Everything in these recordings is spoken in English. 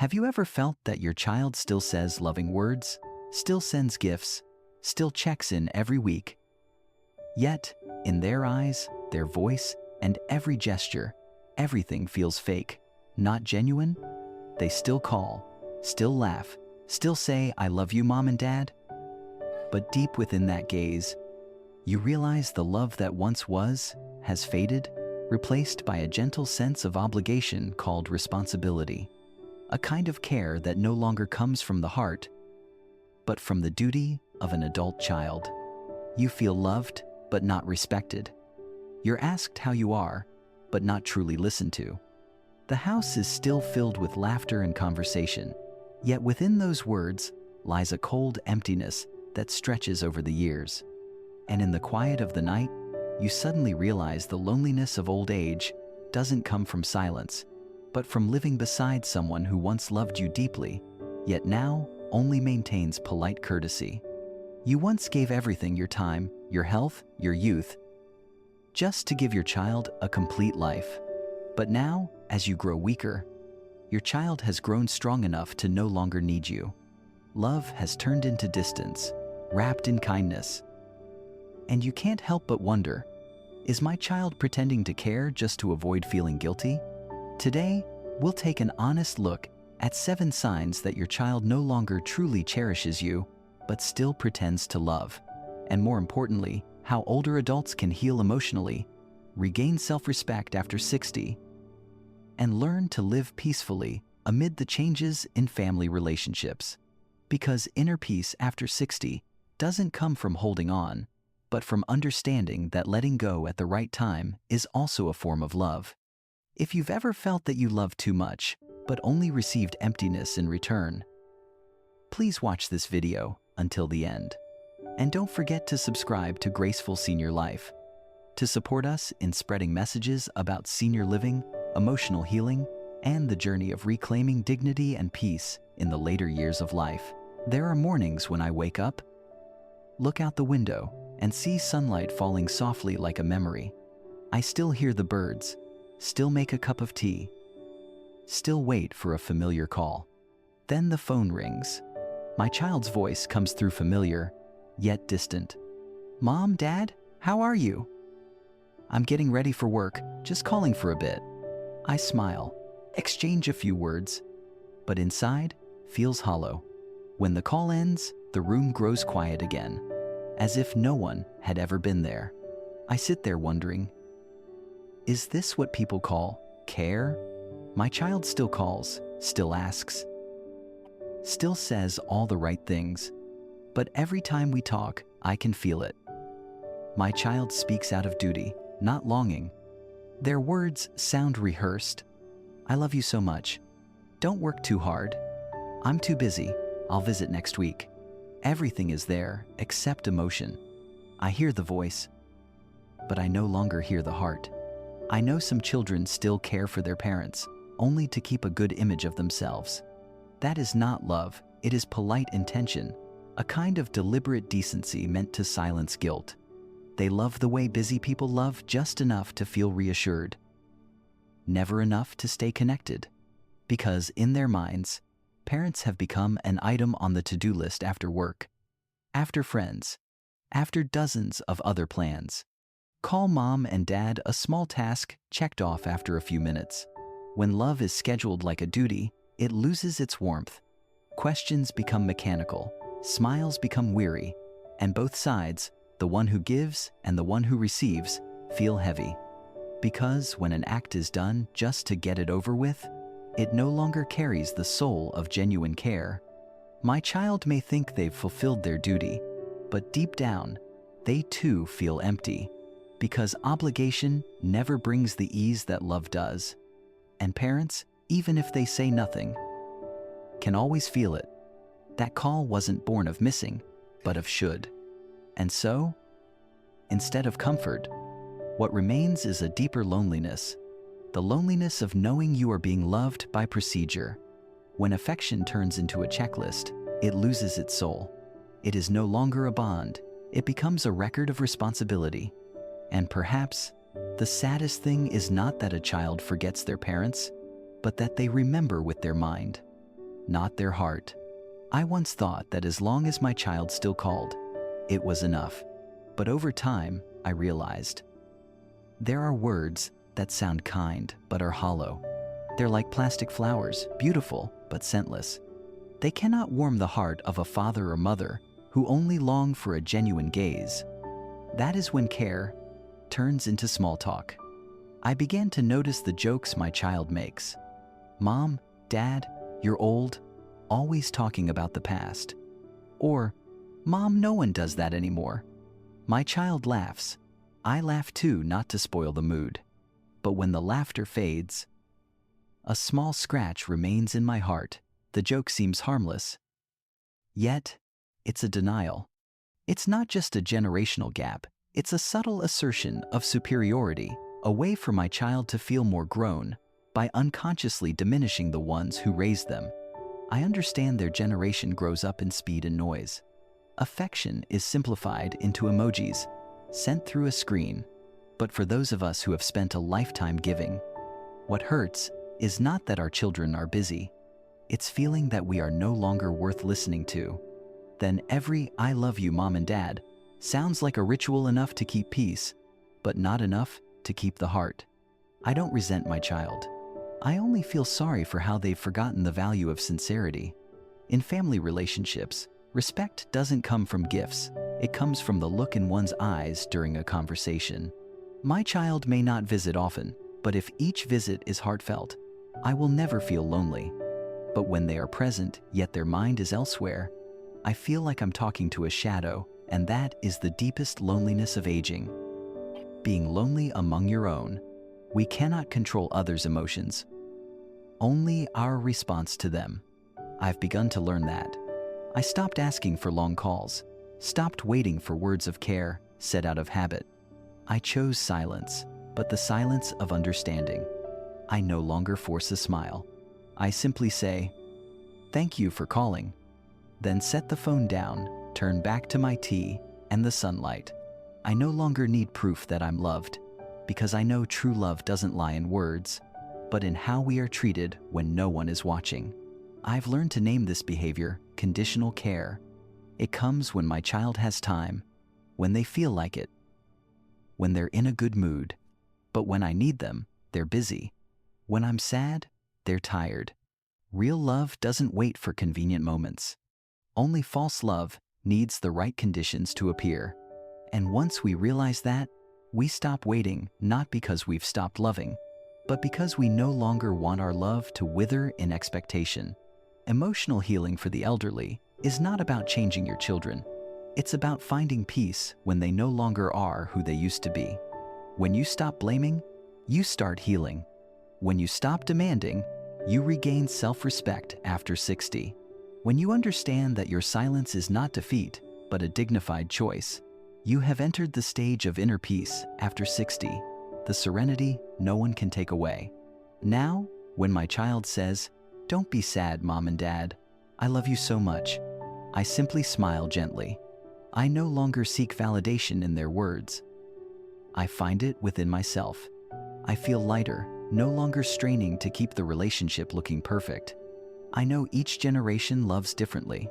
Have you ever felt that your child still says loving words, still sends gifts, still checks in every week? Yet, in their eyes, their voice, and every gesture, everything feels fake, not genuine? They still call, still laugh, still say, "I love you, Mom and Dad." But deep within that gaze, you realize the love that once was has faded, replaced by a gentle sense of obligation called responsibility, a kind of care that no longer comes from the heart, but from the duty of an adult child. You feel loved, but not respected. You're asked how you are, but not truly listened to. The house is still filled with laughter and conversation, yet within those words lies a cold emptiness that stretches over the years. And in the quiet of the night, you suddenly realize the loneliness of old age doesn't come from silence, but from living beside someone who once loved you deeply, yet now only maintains polite courtesy. You once gave everything, your time, your health, your youth, just to give your child a complete life. But now, as you grow weaker, your child has grown strong enough to no longer need you. Love has turned into distance, wrapped in kindness. And you can't help but wonder, is my child pretending to care just to avoid feeling guilty? Today, we'll take an honest look at 7 signs that your child no longer truly cherishes you, but still pretends to love. And more importantly, how older adults can heal emotionally, regain self-respect after 60, and learn to live peacefully amid the changes in family relationships. Because inner peace after 60 doesn't come from holding on, but from understanding that letting go at the right time is also a form of love. If you've ever felt that you loved too much, but only received emptiness in return, please watch this video until the end. And don't forget to subscribe to Graceful Senior Life to support us in spreading messages about senior living, emotional healing, and the journey of reclaiming dignity and peace in the later years of life. There are mornings when I wake up, look out the window, and see sunlight falling softly like a memory. I still hear the birds, still make a cup of tea, still wait for a familiar call. Then the phone rings. My child's voice comes through familiar, yet distant. "Mom, Dad, how are you?" "I'm getting ready for work, just calling for a bit." I smile, exchange a few words, but inside feels hollow. When the call ends, the room grows quiet again, as if no one had ever been there. I sit there wondering, is this what people call care? My child still calls, still asks, still says all the right things, but every time we talk, I can feel it. My child speaks out of duty, not longing. Their words sound rehearsed. "I love you so much. Don't work too hard. I'm too busy. I'll visit next week." Everything is there except emotion. I hear the voice, but I no longer hear the heart. I know some children still care for their parents, only to keep a good image of themselves. That is not love, it is polite intention, a kind of deliberate decency meant to silence guilt. They love the way busy people love, just enough to feel reassured, never enough to stay connected. Because in their minds, parents have become an item on the to-do list after work, after friends, after dozens of other plans. Call Mom and Dad, a small task checked off after a few minutes. When love is scheduled like a duty, it loses its warmth. Questions become mechanical, smiles become weary, and both sides, the one who gives and the one who receives, feel heavy. Because when an act is done just to get it over with, it no longer carries the soul of genuine care. My child may think they've fulfilled their duty, but deep down, they too feel empty, because obligation never brings the ease that love does. And parents, even if they say nothing, can always feel it. That call wasn't born of missing, but of should. And so, instead of comfort, what remains is a deeper loneliness, the loneliness of knowing you are being loved by procedure. When affection turns into a checklist, it loses its soul. It is no longer a bond, it becomes a record of responsibility. And perhaps, the saddest thing is not that a child forgets their parents, but that they remember with their mind. not their heart. I once thought that as long as my child still called, it was enough. But over time, I realized there are words that sound kind but are hollow. They're like plastic flowers, beautiful but scentless. They cannot warm the heart of a father or mother who only long for a genuine gaze. That is when care turns into small talk. I began to notice the jokes my child makes. "Mom, Dad, you're old," always talking about the past. Or, "Mom, no one does that anymore." My child laughs. I laugh too, not to spoil the mood. But when the laughter fades, a small scratch remains in my heart. The joke seems harmless. Yet, it's a denial. It's not just a generational gap. It's a subtle assertion of superiority, a way for my child to feel more grown by unconsciously diminishing the ones who raised them. I understand their generation grows up in speed and noise. Affection is simplified into emojis, sent through a screen. But for those of us who have spent a lifetime giving, what hurts is not that our children are busy. It's feeling that we are no longer worth listening to. Then every "I love you, Mom and Dad" sounds like a ritual enough to keep peace, but not enough to keep the heart. I don't resent my child. I only feel sorry for how they've forgotten the value of sincerity. In family relationships, respect doesn't come from gifts. It comes from the look in one's eyes during a conversation. My child may not visit often, but if each visit is heartfelt, I will never feel lonely. But when they are present, yet their mind is elsewhere, I feel like I'm talking to a shadow, and that is the deepest loneliness of aging. Being lonely among your own. We cannot control others' emotions, only our response to them. I've begun to learn that. I stopped asking for long calls, stopped waiting for words of care said out of habit. I chose silence, but the silence of understanding. I no longer force a smile. I simply say, "Thank you for calling," then set the phone down, turn back to my tea and the sunlight. I no longer need proof that I'm loved, because I know true love doesn't lie in words, but in how we are treated when no one is watching. I've learned to name this behavior conditional care. It comes when my child has time, when they feel like it, when they're in a good mood. But when I need them, they're busy. When I'm sad, they're tired. Real love doesn't wait for convenient moments. Only false love needs the right conditions to appear. And once we realize that, we stop waiting, not because we've stopped loving, but because we no longer want our love to wither in expectation. Emotional healing for the elderly is not about changing your children. It's about finding peace when they no longer are who they used to be. When you stop blaming, you start healing. When you stop demanding, you regain self-respect after 60. When you understand that your silence is not defeat, but a dignified choice, you have entered the stage of inner peace after 60, the serenity no one can take away. Now, when my child says, "Don't be sad, Mom and Dad, I love you so much," I simply smile gently. I no longer seek validation in their words. I find it within myself. I feel lighter, no longer straining to keep the relationship looking perfect. I know each generation loves differently,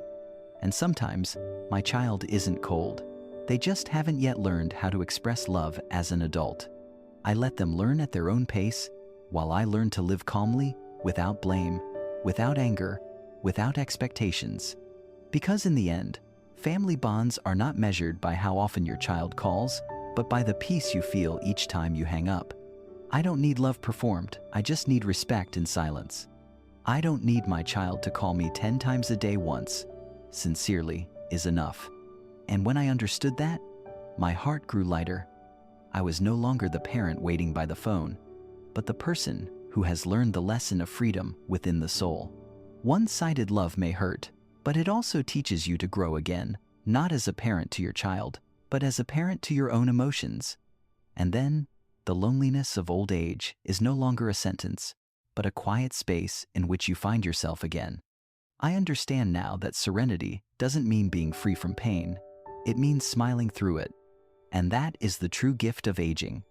and sometimes my child isn't cold. They just haven't yet learned how to express love as an adult. I let them learn at their own pace, while I learn to live calmly, without blame, without anger, without expectations. Because in the end, family bonds are not measured by how often your child calls, but by the peace you feel each time you hang up. I don't need love performed, I just need respect in silence. I don't need my child to call me 10 times a day once. Sincerely is enough. And when I understood that, my heart grew lighter. I was no longer the parent waiting by the phone, but the person who has learned the lesson of freedom within the soul. One-sided love may hurt, but it also teaches you to grow again, not as a parent to your child, but as a parent to your own emotions. And then, the loneliness of old age is no longer a sentence, but a quiet space in which you find yourself again. I understand now that serenity doesn't mean being free from pain. It means smiling through it. And that is the true gift of aging.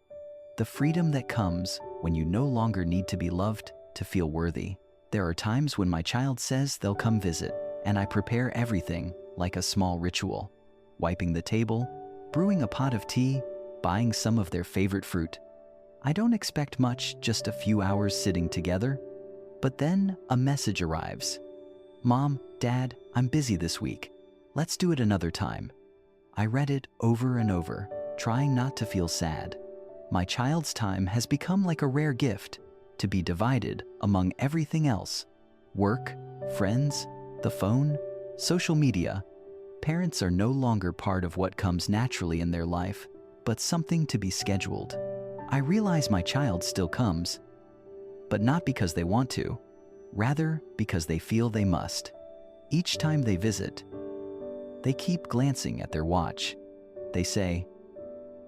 The freedom that comes when you no longer need to be loved to feel worthy. There are times when my child says they'll come visit, and I prepare everything like a small ritual. Wiping the table, brewing a pot of tea, buying some of their favorite fruit. I don't expect much, just a few hours sitting together. But then a message arrives. Mom, Dad, I'm busy this week. Let's do it another time. I read it over and over, trying not to feel sad. My child's time has become like a rare gift, to be divided among everything else. Work, friends, the phone, social media. Parents are no longer part of what comes naturally in their life, but something to be scheduled. I realize my child still comes, but not because they want to, rather because they feel they must. Each time they visit, they keep glancing at their watch. They say,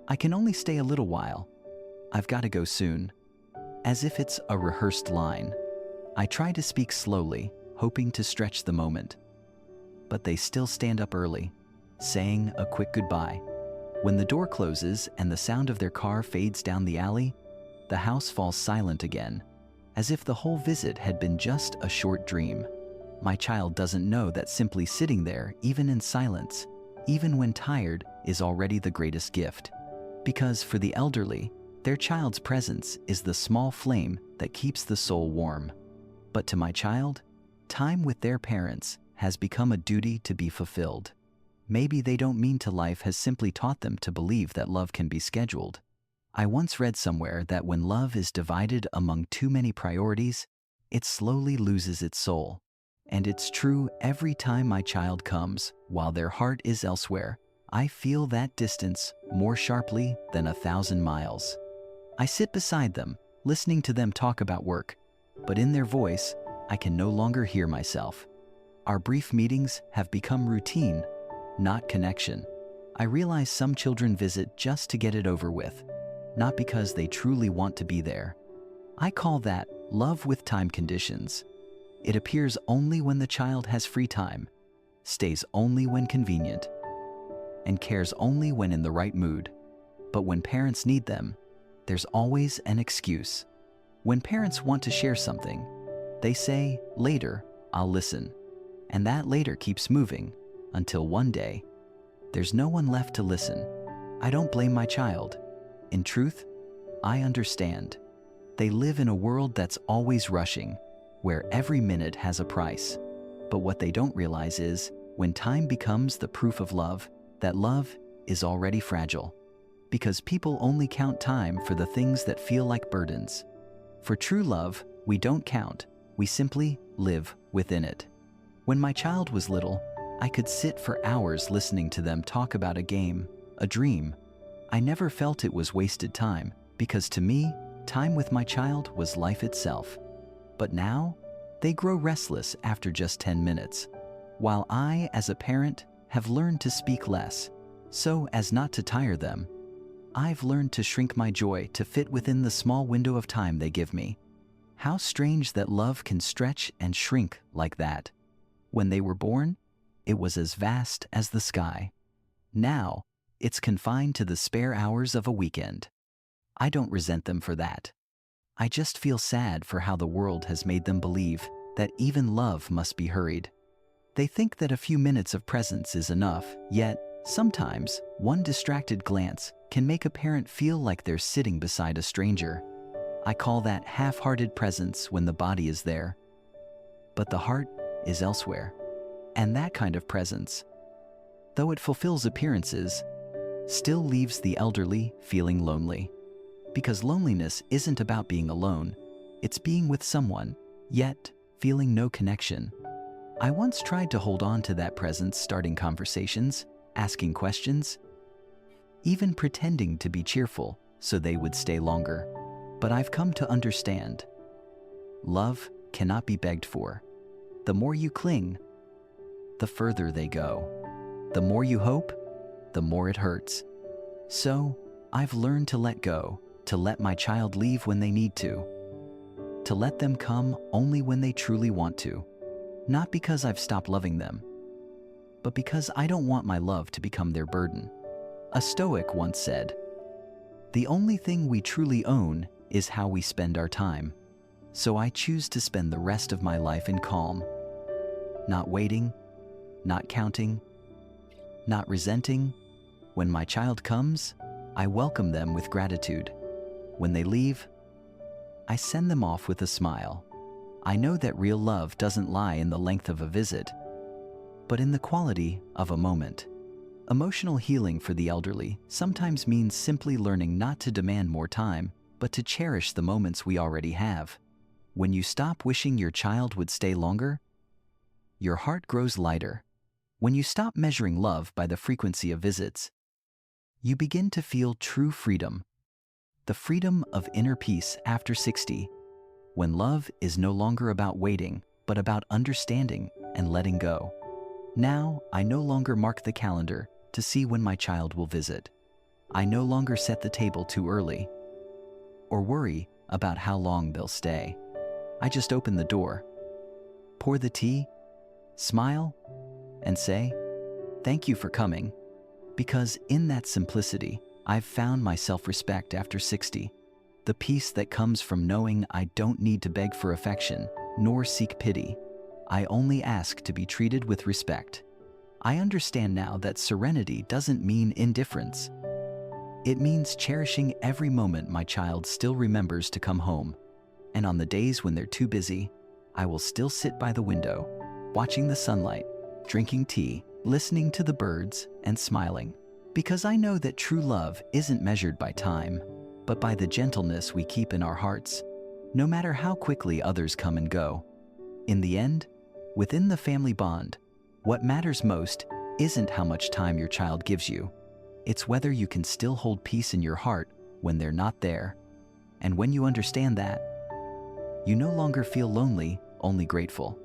I can only stay a little while. I've got to go soon. As if it's a rehearsed line. I try to speak slowly, hoping to stretch the moment. But they still stand up early, saying a quick goodbye. When the door closes and the sound of their car fades down the alley, the house falls silent again, as if the whole visit had been just a short dream. My child doesn't know that simply sitting there, even in silence, even when tired, is already the greatest gift. Because for the elderly, their child's presence is the small flame that keeps the soul warm. But to my child, time with their parents has become a duty to be fulfilled. Maybe they don't mean to. Life has simply taught them to believe that love can be scheduled. I once read somewhere that when love is divided among too many priorities, it slowly loses its soul. And it's true every time my child comes, while their heart is elsewhere. I feel that distance more sharply than 1,000 miles. I sit beside them, listening to them talk about work, but in their voice, I can no longer hear myself. Our brief meetings have become routine, not connection. I realize some children visit just to get it over with, not because they truly want to be there. I call that love with time conditions. It appears only when the child has free time, stays only when convenient, and cares only when in the right mood. But when parents need them, there's always an excuse. When parents want to share something, they say, later, I'll listen. And that later keeps moving until one day, there's no one left to listen. I don't blame my child. In truth, I understand. They live in a world that's always rushing, where every minute has a price. But what they don't realize is, when time becomes the proof of love, that love is already fragile. Because people only count time for the things that feel like burdens. For true love, we don't count, we simply live within it. When my child was little, I could sit for hours listening to them talk about a game, a dream. I never felt it was wasted time, because to me, time with my child was life itself. But now, they grow restless after just 10 minutes. While I, as a parent, have learned to speak less, so as not to tire them, I've learned to shrink my joy to fit within the small window of time they give me. How strange that love can stretch and shrink like that. When they were born, it was as vast as the sky. Now, it's confined to the spare hours of a weekend. I don't resent them for that. I just feel sad for how the world has made them believe that even love must be hurried. They think that a few minutes of presence is enough, yet, sometimes, one distracted glance can make a parent feel like they're sitting beside a stranger. I call that half-hearted presence when the body is there, but the heart is elsewhere. And that kind of presence, though it fulfills appearances, still leaves the elderly feeling lonely. Because loneliness isn't about being alone, it's being with someone, yet feeling no connection. I once tried to hold on to that presence, starting conversations, asking questions, even pretending to be cheerful so they would stay longer. But I've come to understand, love cannot be begged for. The more you cling, the further they go. The more you hope, the more it hurts. So, I've learned to let go, to let my child leave when they need to let them come only when they truly want to. Not because I've stopped loving them, but because I don't want my love to become their burden. A Stoic once said, "The only thing we truly own is how we spend our time." So I choose to spend the rest of my life in calm, not waiting, not counting, not resenting. When my child comes, I welcome them with gratitude. When they leave, I send them off with a smile. I know that real love doesn't lie in the length of a visit, but in the quality of a moment. Emotional healing for the elderly sometimes means simply learning not to demand more time, but to cherish the moments we already have. When you stop wishing your child would stay longer, your heart grows lighter. When you stop measuring love by the frequency of visits, you begin to feel true freedom. The freedom of inner peace after 60, when love is no longer about waiting, but about understanding and letting go. Now, I no longer mark the calendar to see when my child will visit. I no longer set the table too early or worry about how long they'll stay. I just open the door, pour the tea, smile, and say, "Thank you for coming," because in that simplicity, I've found my self-respect after 60, the peace that comes from knowing I don't need to beg for affection nor seek pity. I only ask to be treated with respect. I understand now that serenity doesn't mean indifference. It means cherishing every moment my child still remembers to come home. And on the days when they're too busy, I will still sit by the window, watching the sunlight, drinking tea, listening to the birds, and smiling. Because I know that true love isn't measured by time, but by the gentleness we keep in our hearts, no matter how quickly others come and go. In the end, within the family bond, what matters most isn't how much time your child gives you. It's whether you can still hold peace in your heart when they're not there. And when you understand that, you no longer feel lonely, only grateful.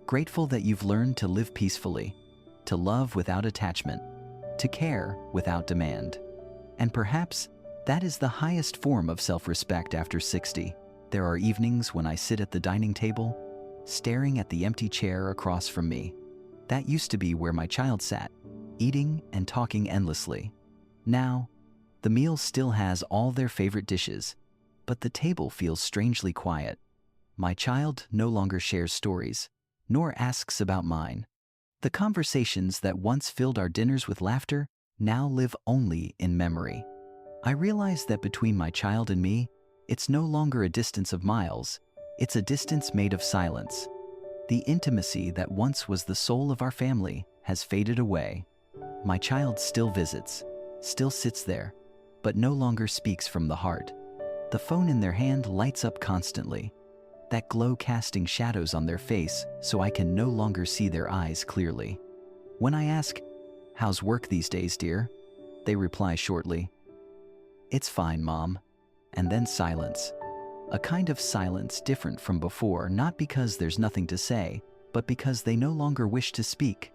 Grateful that you've learned to live peacefully, to love without attachment, to care without demand. And perhaps that is the highest form of self-respect after 60. There are evenings when I sit at the dining table, staring at the empty chair across from me. That used to be where my child sat, eating and talking endlessly. Now, the meal still has all their favorite dishes, but the table feels strangely quiet. My child no longer shares stories, nor asks about mine. The conversations that once filled our dinners with laughter now live only in memory. I realize that between my child and me, it's no longer a distance of miles, it's a distance made of silence. The intimacy that once was the soul of our family has faded away. My child still visits, still sits there, but no longer speaks from the heart. The phone in their hand lights up constantly, that glow casting shadows on their face so I can no longer see their eyes clearly. When I ask, "How's work these days, dear?" they reply shortly, "It's fine, Mom," and then silence. A kind of silence different from before, not because there's nothing to say, but because they no longer wish to speak.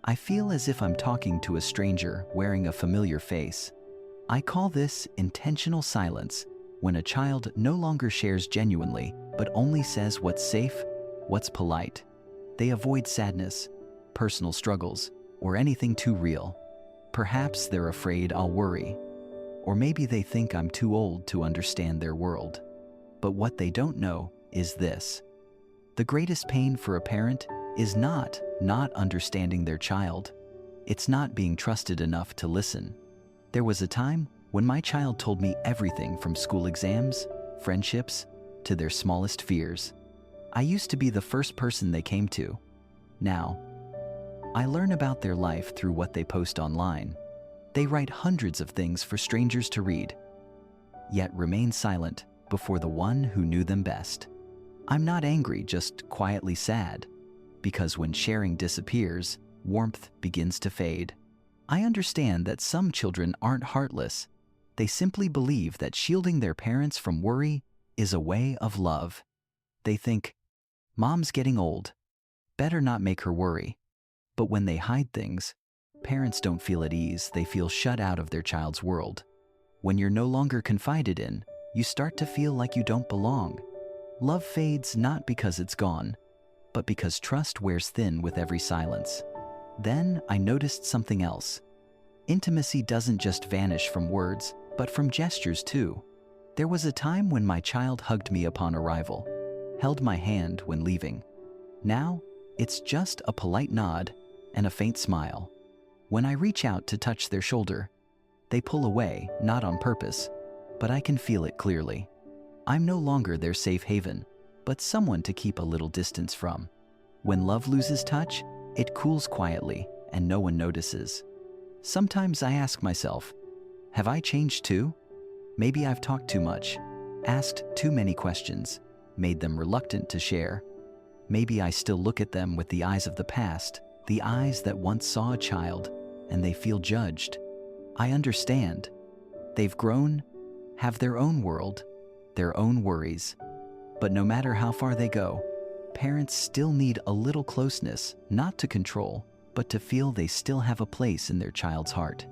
I feel as if I'm talking to a stranger wearing a familiar face. I call this intentional silence, when a child no longer shares genuinely, but only says what's safe, what's polite. They avoid sadness, personal struggles, or anything too real. Perhaps they're afraid I'll worry, or maybe they think I'm too old to understand their world. But what they don't know is this: the greatest pain for a parent is not understanding their child. It's not being trusted enough to listen. There was a time when my child told me everything from school exams, friendships, to their smallest fears. I used to be the first person they came to. Now, I learn about their life through what they post online. They write hundreds of things for strangers to read, yet remain silent before the one who knew them best. I'm not angry, just quietly sad, because when sharing disappears, warmth begins to fade. I understand that some children aren't heartless. They simply believe that shielding their parents from worry is a way of love. They think, "Mom's getting old, better not make her worry." But when they hide things, parents don't feel at ease, they feel shut out of their child's world. When you're no longer confided in, you start to feel like you don't belong. Love fades not because it's gone, but because trust wears thin with every silence. Then I noticed something else. Intimacy doesn't just vanish from words, but from gestures too. There was a time when my child hugged me upon arrival. held my hand when leaving. Now, it's just a polite nod and a faint smile. When I reach out to touch their shoulder, they pull away, not on purpose, but I can feel it clearly. I'm no longer their safe haven, but someone to keep a little distance from. When love loses touch, it cools quietly and no one notices. Sometimes I ask myself, have I changed too? Maybe I've talked too much, asked too many questions, made them reluctant to share. Maybe I still look at them with the eyes of the past, the eyes that once saw a child, and they feel judged. I understand. They've grown, have their own world, their own worries. But no matter how far they go, parents still need a little closeness, not to control, but to feel they still have a place in their child's heart.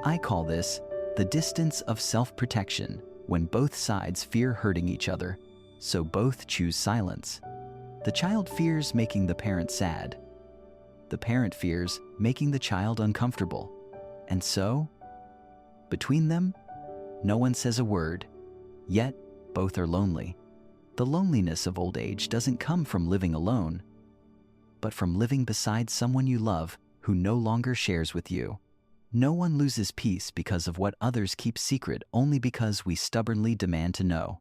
I call this the distance of self-protection, when both sides fear hurting each other, so both choose silence. The child fears making the parent sad. The parent fears making the child uncomfortable. And so, between them, no one says a word, yet both are lonely. The loneliness of old age doesn't come from living alone, but from living beside someone you love who no longer shares with you. No one loses peace because of what others keep secret only because we stubbornly demand to know.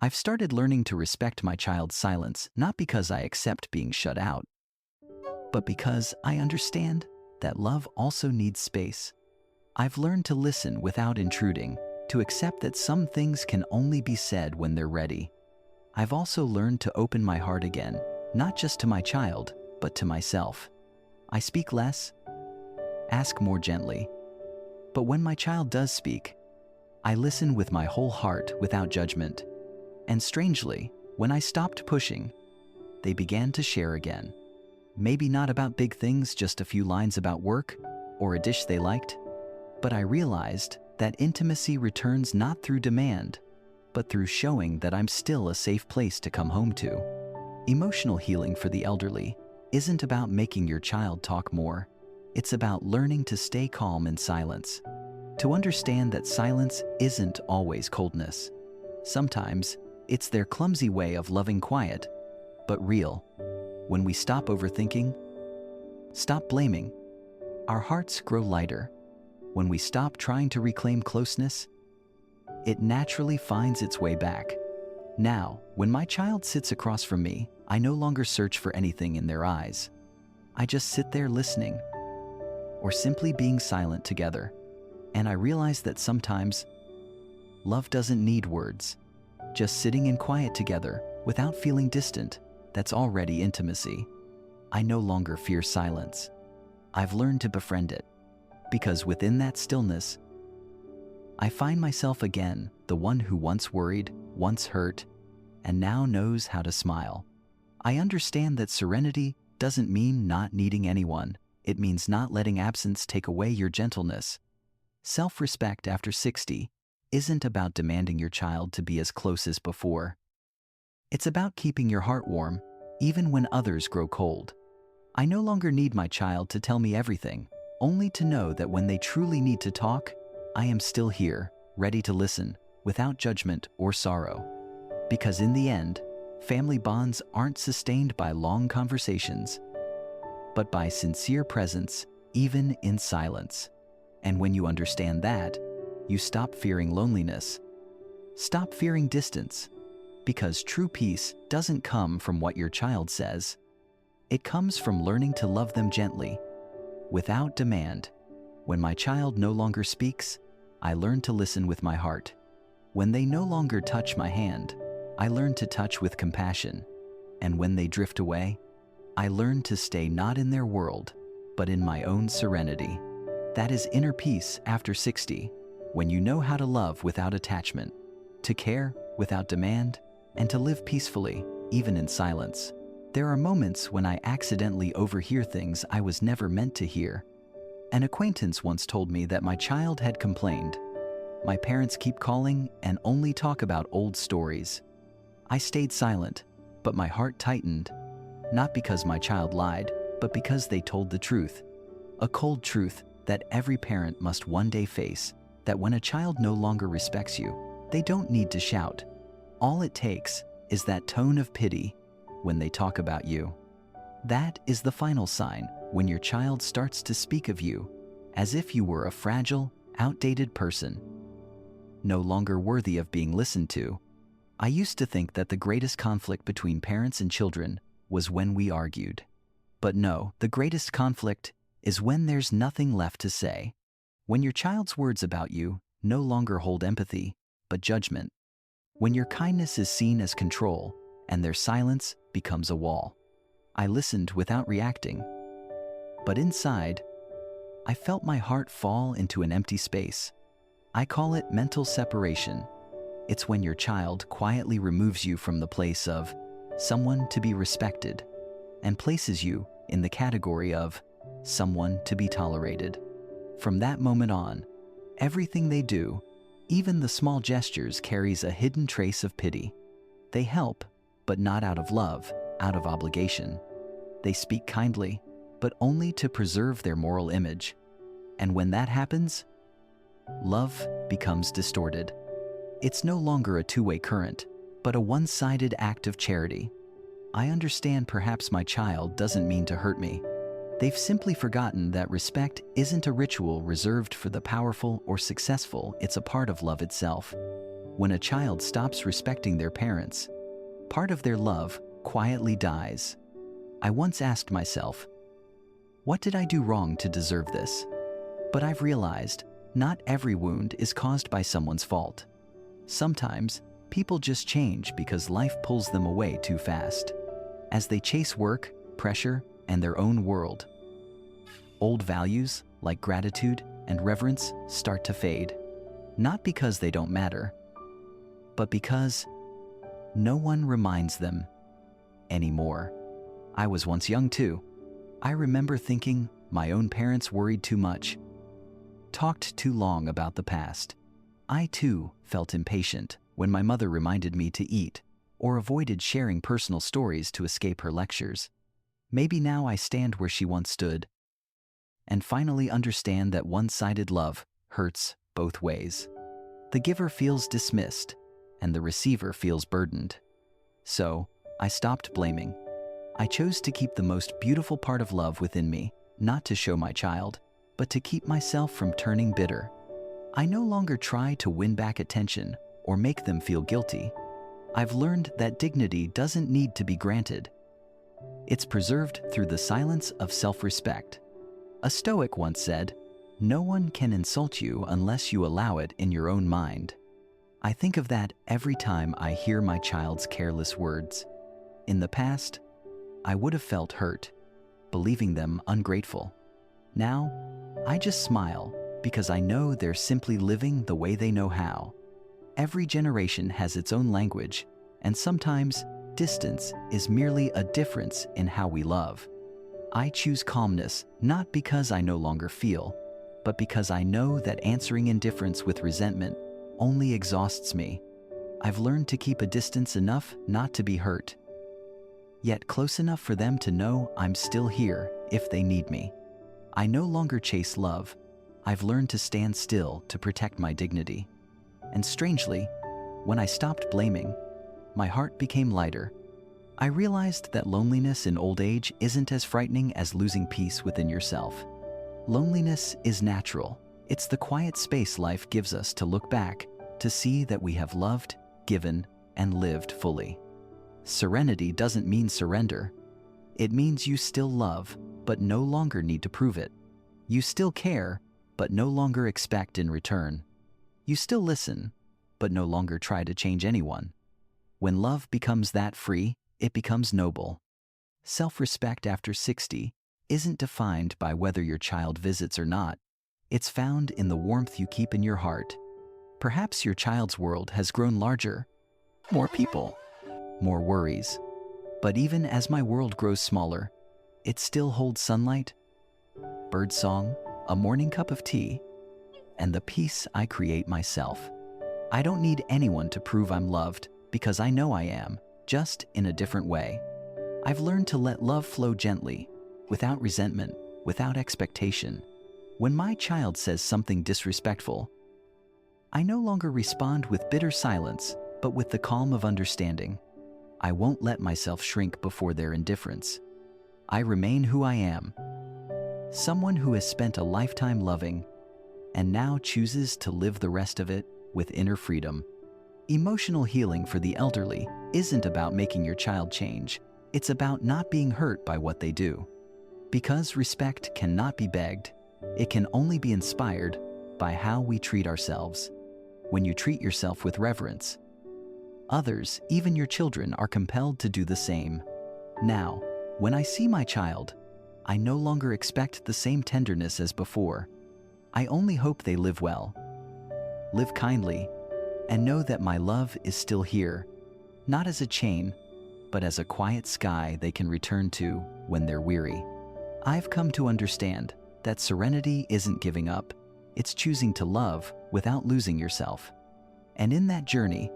I've started learning to respect my child's silence, not because I accept being shut out, but because I understand that love also needs space. I've learned to listen without intruding, to accept that some things can only be said when they're ready. I've also learned to open my heart again, not just to my child, but to myself. I speak less, ask more gently. But when my child does speak, I listen with my whole heart without judgment. And strangely, when I stopped pushing, they began to share again. Maybe not about big things, just a few lines about work or a dish they liked. But I realized that intimacy returns not through demand, but through showing that I'm still a safe place to come home to. Emotional healing for the elderly isn't about making your child talk more. It's about learning to stay calm in silence, to understand that silence isn't always coldness. Sometimes it's their clumsy way of loving, quiet, but real. When we stop overthinking, stop blaming, our hearts grow lighter. When we stop trying to reclaim closeness, it naturally finds its way back. Now, when my child sits across from me, I no longer search for anything in their eyes. I just sit there listening, or simply being silent together. And I realize that sometimes love doesn't need words. Just sitting in quiet together without feeling distant, that's already intimacy. I no longer fear silence. I've learned to befriend it, because within that stillness, I find myself again, the one who once worried, once hurt, and now knows how to smile. I understand that serenity doesn't mean not needing anyone. It means not letting absence take away your gentleness. Self-respect after 60 isn't about demanding your child to be as close as before. It's about keeping your heart warm, even when others grow cold. I no longer need my child to tell me everything, only to know that when they truly need to talk, I am still here, ready to listen, without judgment or sorrow. Because in the end, family bonds aren't sustained by long conversations, but by sincere presence, even in silence. And when you understand that, you stop fearing loneliness, stop fearing distance, because true peace doesn't come from what your child says. It comes from learning to love them gently, without demand. When my child no longer speaks, I learn to listen with my heart. When they no longer touch my hand, I learn to touch with compassion. And when they drift away, I learn to stay not in their world, but in my own serenity. That is inner peace after 60, when you know how to love without attachment, to care without demand, and to live peacefully, even in silence. There are moments when I accidentally overhear things I was never meant to hear. An acquaintance once told me that my child had complained. My parents keep calling and only talk about old stories. I stayed silent, but my heart tightened, not because my child lied, but because they told the truth. A cold truth that every parent must one day face, that when a child no longer respects you, they don't need to shout. All it takes is that tone of pity when they talk about you. That is the final sign when your child starts to speak of you as if you were a fragile, outdated person, no longer worthy of being listened to. I used to think that the greatest conflict between parents and children was when we argued. But no, the greatest conflict is when there's nothing left to say. When your child's words about you no longer hold empathy, but judgment. When your kindness is seen as control and their silence becomes a wall. I listened without reacting. But inside, I felt my heart fall into an empty space. I call it mental separation. It's when your child quietly removes you from the place of someone to be respected and places you in the category of someone to be tolerated. From that moment on, everything they do, even the small gestures, carries a hidden trace of pity. They help, but not out of love, out of obligation. They speak kindly, but only to preserve their moral image. And when that happens, love becomes distorted. It's no longer a two-way current, but a one-sided act of charity. I understand perhaps my child doesn't mean to hurt me. They've simply forgotten that respect isn't a ritual reserved for the powerful or successful, it's a part of love itself. When a child stops respecting their parents, part of their love quietly dies. I once asked myself, what did I do wrong to deserve this? But I've realized, not every wound is caused by someone's fault. Sometimes, people just change because life pulls them away too fast. As they chase work, pressure, and their own world, old values like gratitude and reverence start to fade. Not because they don't matter, but because no one reminds them anymore. I was once young too. I remember thinking my own parents worried too much, talked too long about the past. I too felt impatient when my mother reminded me to eat or avoided sharing personal stories to escape her lectures. Maybe now I stand where she once stood and finally understand that one-sided love hurts both ways. The giver feels dismissed and the receiver feels burdened. So I stopped blaming. I chose to keep the most beautiful part of love within me, not to show my child, but to keep myself from turning bitter. I no longer try to win back attention or make them feel guilty. I've learned that dignity doesn't need to be granted. It's preserved through the silence of self-respect. A Stoic once said, "No one can insult you unless you allow it in your own mind." I think of that every time I hear my child's careless words. In the past, I would have felt hurt, believing them ungrateful. Now, I just smile because I know they're simply living the way they know how. Every generation has its own language, and sometimes distance is merely a difference in how we love. I choose calmness not because I no longer feel, but because I know that answering indifference with resentment only exhausts me. I've learned to keep a distance enough not to be hurt, yet close enough for them to know I'm still here if they need me. I no longer chase love. I've learned to stand still to protect my dignity. And strangely, when I stopped blaming, my heart became lighter. I realized that loneliness in old age isn't as frightening as losing peace within yourself. Loneliness is natural. It's the quiet space life gives us to look back, to see that we have loved, given, and lived fully. Serenity doesn't mean surrender. It means you still love, but no longer need to prove it. You still care, but no longer expect in return. You still listen, but no longer try to change anyone. When love becomes that free, it becomes noble. Self-respect after 60 isn't defined by whether your child visits or not. It's found in the warmth you keep in your heart. Perhaps your child's world has grown larger. More people, more worries. But even as my world grows smaller, it still holds sunlight, birdsong, a morning cup of tea, and the peace I create myself. I don't need anyone to prove I'm loved because I know I am, just in a different way. I've learned to let love flow gently, without resentment, without expectation. When my child says something disrespectful, I no longer respond with bitter silence, but with the calm of understanding. I won't let myself shrink before their indifference. I remain who I am, someone who has spent a lifetime loving and now chooses to live the rest of it with inner freedom. Emotional healing for the elderly isn't about making your child change. It's about not being hurt by what they do. Because respect cannot be begged, it can only be inspired by how we treat ourselves. When you treat yourself with reverence, others, even your children, are compelled to do the same. Now, when I see my child, I no longer expect the same tenderness as before. I only hope they live well, live kindly, and know that my love is still here, not as a chain, but as a quiet sky they can return to when they're weary. I've come to understand that serenity isn't giving up, it's choosing to love without losing yourself. And in that journey,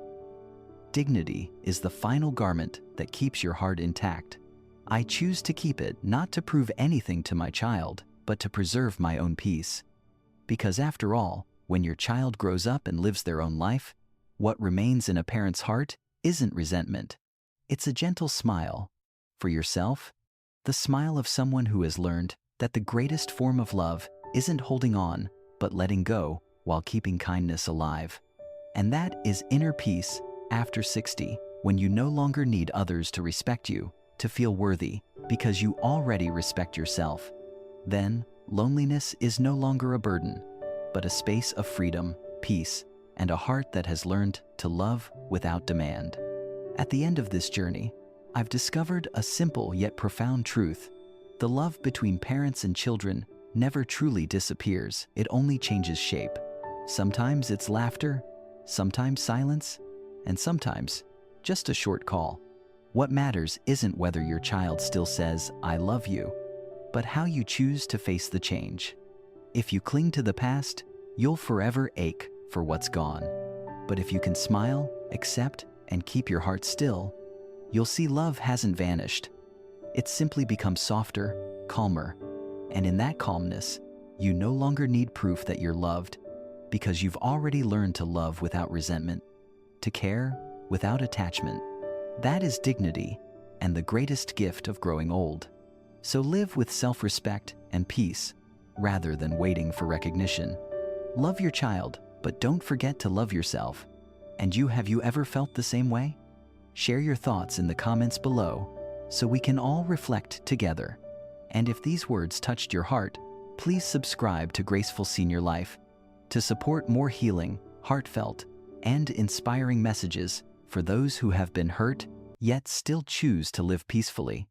dignity is the final garment that keeps your heart intact. I choose to keep it not to prove anything to my child, but to preserve my own peace. Because after all, when your child grows up and lives their own life, what remains in a parent's heart isn't resentment. It's a gentle smile. For yourself, the smile of someone who has learned that the greatest form of love isn't holding on, but letting go while keeping kindness alive. And that is inner peace after 60, when you no longer need others to respect you, to feel worthy, because you already respect yourself. Then, loneliness is no longer a burden, but a space of freedom, peace, and a heart that has learned to love without demand. At the end of this journey, I've discovered a simple yet profound truth. The love between parents and children never truly disappears, it only changes shape. Sometimes it's laughter, sometimes silence, and sometimes just a short call. What matters isn't whether your child still says, "I love you," but how you choose to face the change. If you cling to the past, you'll forever ache for what's gone. But if you can smile, accept, and keep your heart still, you'll see love hasn't vanished. It's simply become softer, calmer, and in that calmness, you no longer need proof that you're loved, because you've already learned to love without resentment, to care without attachment. That is dignity and the greatest gift of growing old. So live with self-respect and peace, rather than waiting for recognition. Love your child, but don't forget to love yourself. And have you ever felt the same way? Share your thoughts in the comments below so we can all reflect together. And if these words touched your heart, please subscribe to Graceful Senior Life to support more healing, heartfelt, and inspiring messages for those who have been hurt yet still choose to live peacefully.